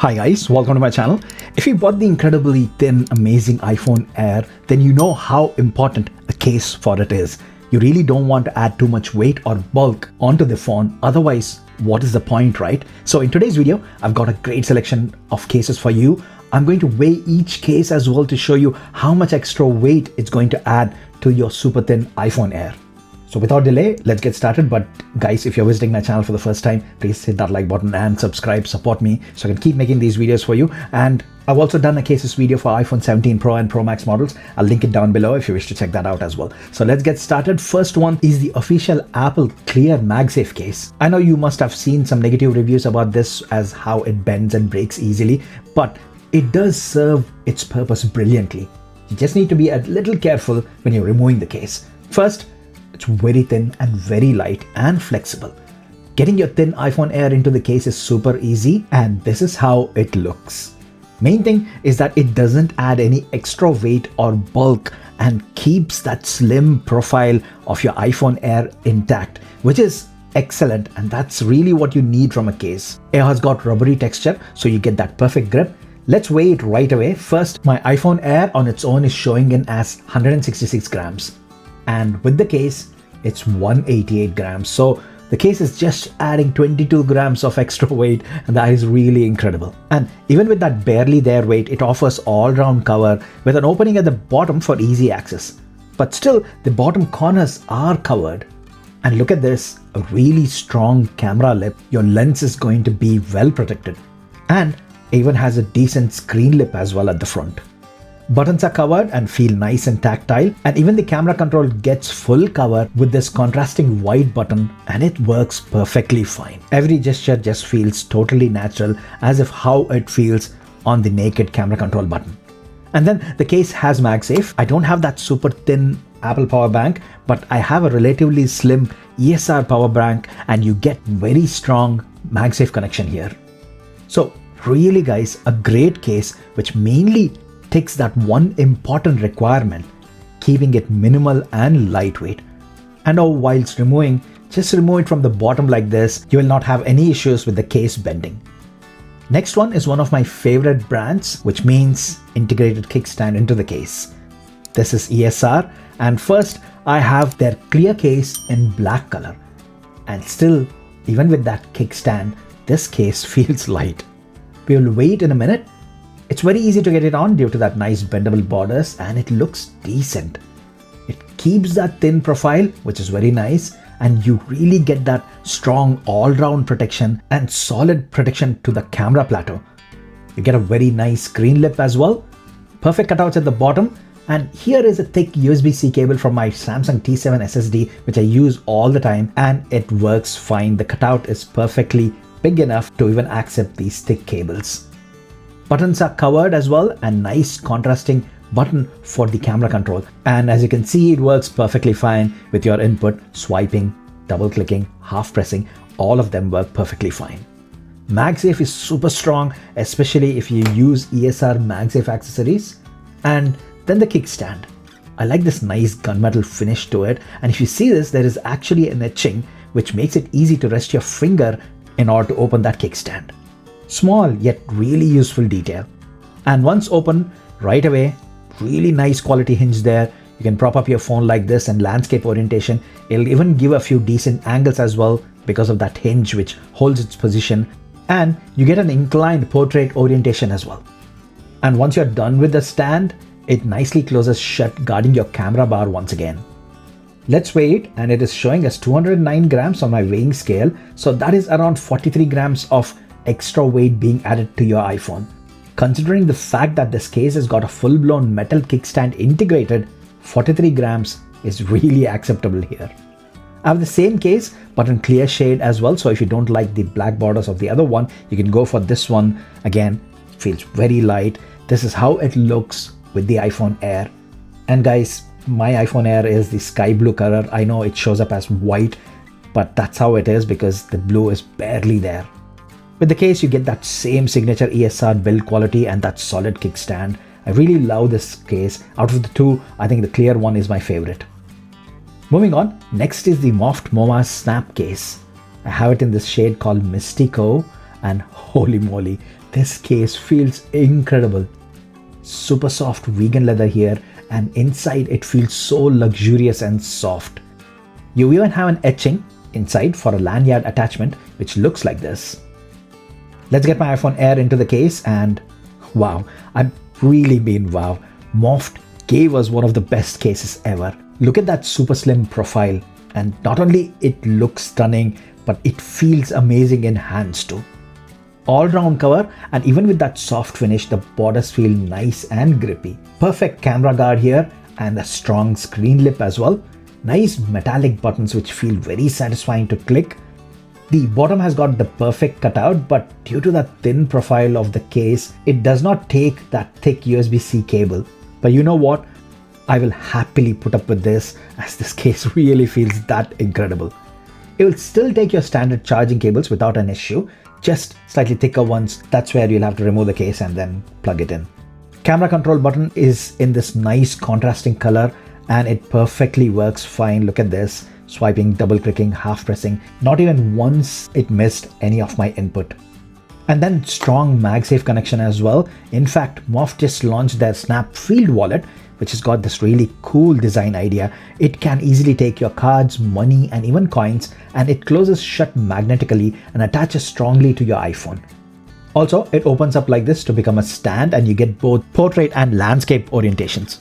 Hi guys, welcome to my channel. If you bought the incredibly thin, amazing iPhone Air, then you know how important a case for it is. You really don't want to add too much weight or bulk onto the phone, otherwise what is the point, right? So in today's video, I've got a great selection of cases for you. I'm going to weigh each case as well to show you how much extra weight it's going to add to your super thin iPhone Air. So without delay, let's get started. But guys, if you're visiting my channel for the first time, please hit that like button and subscribe, support me so I can keep making these videos for you. And I've also done a cases video for iPhone 17 Pro and Pro Max models. I'll link it down below if you wish to check that out as well. So let's get started. First one is the official Apple Clear MagSafe case. I know you must have seen some negative reviews about this as how it bends and breaks easily, but it does serve its purpose brilliantly. You just need to be a little careful when you're removing the case. First, it's very thin and very light and flexible. Getting your thin iPhone Air into the case is super easy, and this is how it looks. Main thing is that it doesn't add any extra weight or bulk and keeps that slim profile of your iPhone Air intact, which is excellent, and that's really what you need from a case. It has got rubbery texture, so you get that perfect grip. Let's weigh it right away. First, my iPhone Air on its own is showing in as 166 grams. And with the case, it's 188 grams. So the case is just adding 22 grams of extra weight, and that is really incredible. And even with that barely there weight, it offers all-round cover with an opening at the bottom for easy access. But still, the bottom corners are covered. And look at this, a really strong camera lip. Your lens is going to be well protected. And even has a decent screen lip as well at the front. Buttons are covered and feel nice and tactile, and even the camera control gets full cover with this contrasting white button, and it works perfectly fine. Every gesture just feels totally natural, as if how it feels on the naked camera control button. And then the case has MagSafe. I don't have that super thin Apple power bank, but I have a relatively slim ESR power bank, and you get very strong MagSafe connection here. So really guys, a great case which mainly takes that one important requirement, keeping it minimal and lightweight. And whilst removing, just remove it from the bottom like this. You will not have any issues with the case bending. Next one is one of my favorite brands, which means integrated kickstand into the case. This is ESR, and first I have their clear case in black color. And still, even with that kickstand, this case feels light. We will wait in a minute. It's very easy to get it on due to that nice bendable borders, and it looks decent. It keeps that thin profile, which is very nice, and you really get that strong all-round protection and solid protection to the camera plateau. You get a very nice screen lip as well, perfect cutouts at the bottom, and here is a thick USB-C cable from my Samsung T7 SSD, which I use all the time, and it works fine. The cutout is perfectly big enough to even accept these thick cables. Buttons are covered as well, and nice contrasting button for the camera control. And as you can see, it works perfectly fine with your input, swiping, double clicking, half pressing, all of them work perfectly fine. MagSafe is super strong, especially if you use ESR MagSafe accessories. And then the kickstand. I like this nice gunmetal finish to it, and if you see this, there is actually an etching which makes it easy to rest your finger in order to open that kickstand. Small yet really useful detail. And once open, right away, really nice quality hinge there. You can prop up your phone like this and landscape orientation. It'll even give a few decent angles as well because of that hinge which holds its position. And you get an inclined portrait orientation as well. And once you're done with the stand, it nicely closes shut, guarding your camera bar once again. Let's weigh it, and it is showing as 209 grams on my weighing scale. So that is around 43 grams of extra weight being added to your iPhone. Considering the fact that this case has got a full-blown metal kickstand integrated, 43 grams is really acceptable here. I have the same case but in clear shade as well, so if you don't like the black borders of the other one, you can go for this one. Again, feels very light. This is how it looks with the iPhone Air. And guys, my iPhone Air is the sky blue color. I know it shows up as white, but that's how it is because the blue is barely there. With the case, you get that same signature ESR build quality and that solid kickstand. I really love this case. Out of the two, I think the clear one is my favorite. Moving on, next is the Moft MoMA Snap case. I have it in this shade called Mystico, and holy moly, This case feels incredible. Super soft vegan leather here, and inside it feels so luxurious and soft. You even have an etching inside for a lanyard attachment which looks like this. Let's get my iPhone Air into the case, and wow, I've really been wow. Moft gave us one of the best cases ever. Look at that super slim profile, and not only it looks stunning, but it feels amazing in hands too. All round cover, and even with that soft finish, the borders feel nice and grippy. Perfect camera guard here and a strong screen lip as well. Nice metallic buttons which feel very satisfying to click. The bottom has got the perfect cutout, but due to the thin profile of the case, it does not take that thick USB-C cable. But you know what? I will happily put up with this, as this case really feels that incredible. It will still take your standard charging cables without an issue, just slightly thicker ones. That's where you'll have to remove the case and then plug it in. Camera control button is in this nice contrasting color, and it perfectly works fine. Look at this. Swiping, double clicking, half pressing. Not even once it missed any of my input. And then strong MagSafe connection as well. In fact, Moft just launched their Snap Field wallet, which has got this really cool design idea. It can easily take your cards, money, and even coins, and it closes shut magnetically and attaches strongly to your iPhone. Also, it opens up like this to become a stand, and you get both portrait and landscape orientations.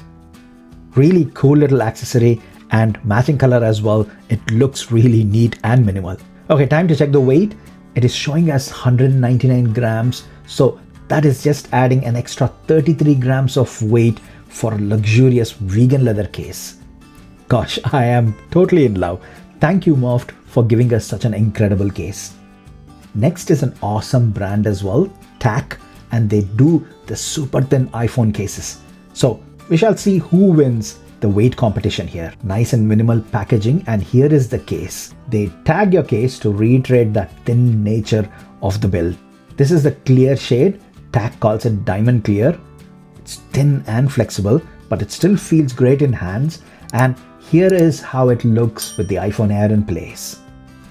Really cool little accessory, and matching color as well. It looks really neat and minimal. Okay, time to check the weight. It is showing us 199 grams, so that is just adding an extra 33 grams of weight for a luxurious vegan leather case. Gosh, I am totally in love. Thank you, Moft, for giving us such an incredible case. Next is an awesome brand as well, TAC, and they do the super thin iPhone cases. So we shall see who wins the weight competition here. Nice and minimal packaging, and here is the case. They tag your case to reiterate that thin nature of the build. This is the clear shade. TAC calls it diamond clear. It's thin and flexible, but it still feels great in hands. And here is how it looks with the iPhone Air in place.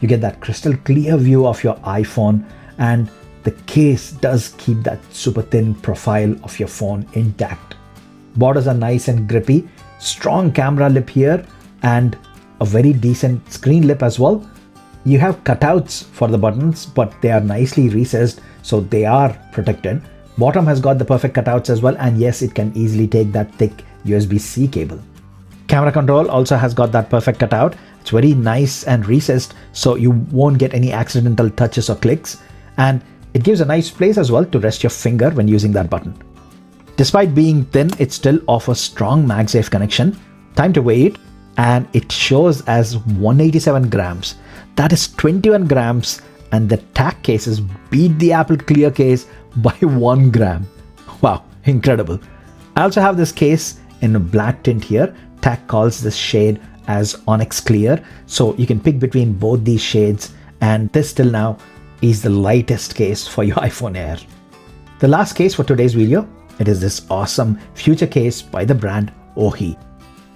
You get that crystal clear view of your iPhone, and the case does keep that super thin profile of your phone intact. Borders are nice and grippy. Strong camera lip here, and a very decent screen lip as well. You have cutouts for the buttons, but they are nicely recessed, so they are protected. Bottom has got the perfect cutouts as well, and yes, it can easily take that thick USB-C cable. Camera control also has got that perfect cutout. It's very nice and recessed, so you won't get any accidental touches or clicks, and it gives a nice place as well to rest your finger when using that button. Despite being thin, it still offers strong MagSafe connection. Time to weigh it, and it shows as 187 grams. That is 21 grams, and the TAC cases beat the Apple Clear case by 1 gram. Wow, incredible. I also have this case in a black tint here. TAC calls this shade as Onyx Clear, so you can pick between both these shades, and this till now is the lightest case for your iPhone Air. The last case for today's video, it is this awesome future case by the brand Aohi.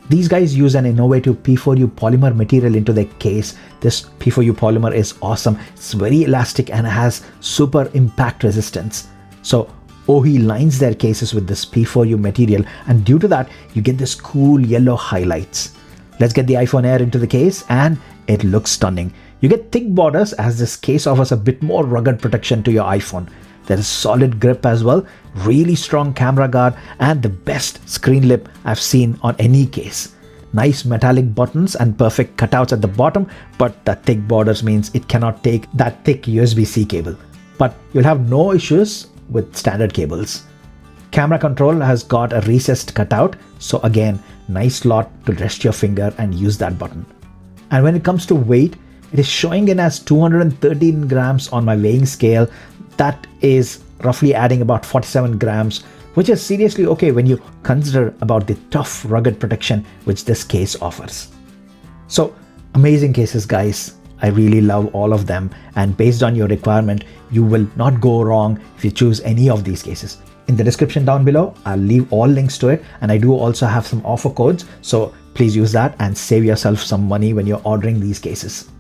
These guys use an innovative P4U polymer material into their case. This P4U polymer is awesome. It's very elastic and has super impact resistance. So Aohi lines their cases with this P4U material, and due to that, you get this cool yellow highlights. Let's get the iPhone Air into the case, and it looks stunning. You get thick borders, as this case offers a bit more rugged protection to your iPhone. There is solid grip as well, really strong camera guard, and the best screen lip I've seen on any case. Nice metallic buttons and perfect cutouts at the bottom, but the thick borders means it cannot take that thick USB-C cable. But you'll have no issues with standard cables. Camera control has got a recessed cutout, so again, nice slot to rest your finger and use that button. And when it comes to weight, it is showing in as 213 grams on my weighing scale. That is roughly adding about 47 grams, which is seriously okay when you consider about the tough rugged protection which this case offers. So amazing cases, guys. I really love all of them, and based on your requirement, you will not go wrong if you choose any of these cases. In the description down below, I'll leave all links to it, and I do also have some offer codes, so please use that and save yourself some money when you're ordering these cases.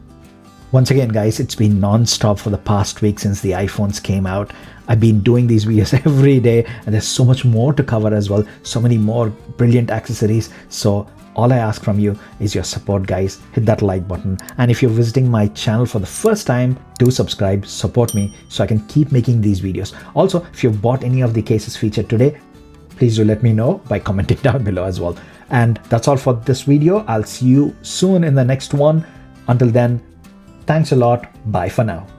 Once again, guys, it's been non-stop for the past week since the iPhones came out. I've been doing these videos every day, and there's so much more to cover as well. So many more brilliant accessories. So all I ask from you is your support, guys. Hit that like button. And if you're visiting my channel for the first time, do subscribe, support me so I can keep making these videos. Also, if you've bought any of the cases featured today, please do let me know by commenting down below as well. And that's all for this video. I'll see you soon in the next one. Until then, thanks a lot. Bye for now.